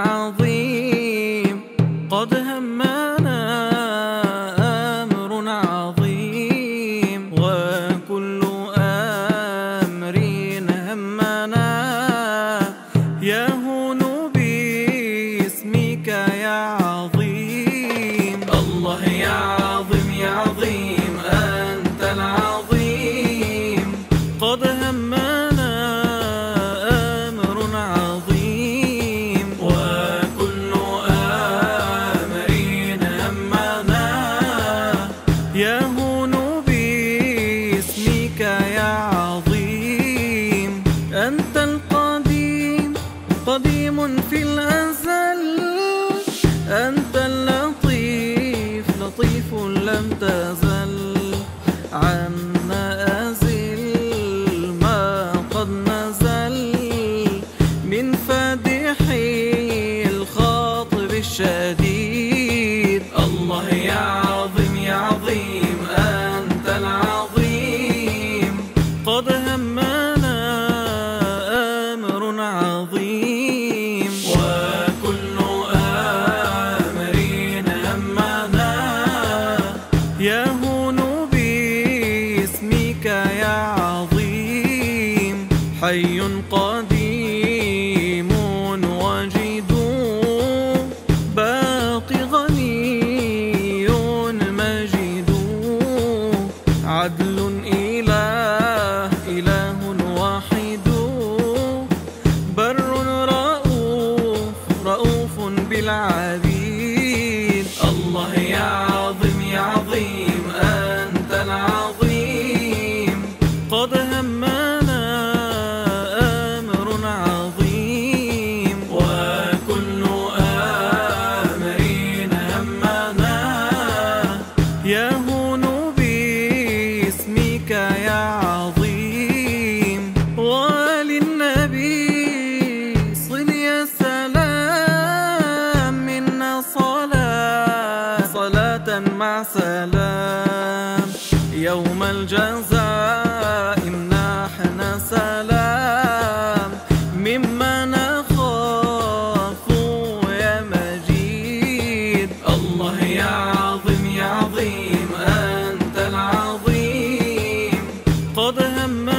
عظيم قد همنا أمر عظيم وكل أمر همنا يهون باسمك يا عظيم. الله يا عظيم يا عظيم أنت العظيم قد همنا أمر عظيم وكل أمر همنا يهون باسمك يا عظيم. أنت القديم قديم في الأزل أنت اللطيف لطيف لم تزل عنا أزل ما قد نزل من فادحي الخاطب الشديد. الله يا عظيم يا عظيم أنت العظيم قد همنا أمر عظيم وكل أمر همنا يهون باسمك يا عظيم. حي قديم وجيد باقي غني مجيد عدل إله واحد بر رؤوف بالعبيد. الله يا عظيم يا عظيم أنت العظيم قد همنا أمر عظيم وكل أمر همنا يهون باسمك يا عظيم. وللنبي صل يا سلام منا صلاة مع سلام يوم الجزاء امنحنا سلام مما نخاف يا مجيد. الله يا عظيم يا عظيم أنت العظيم قد هم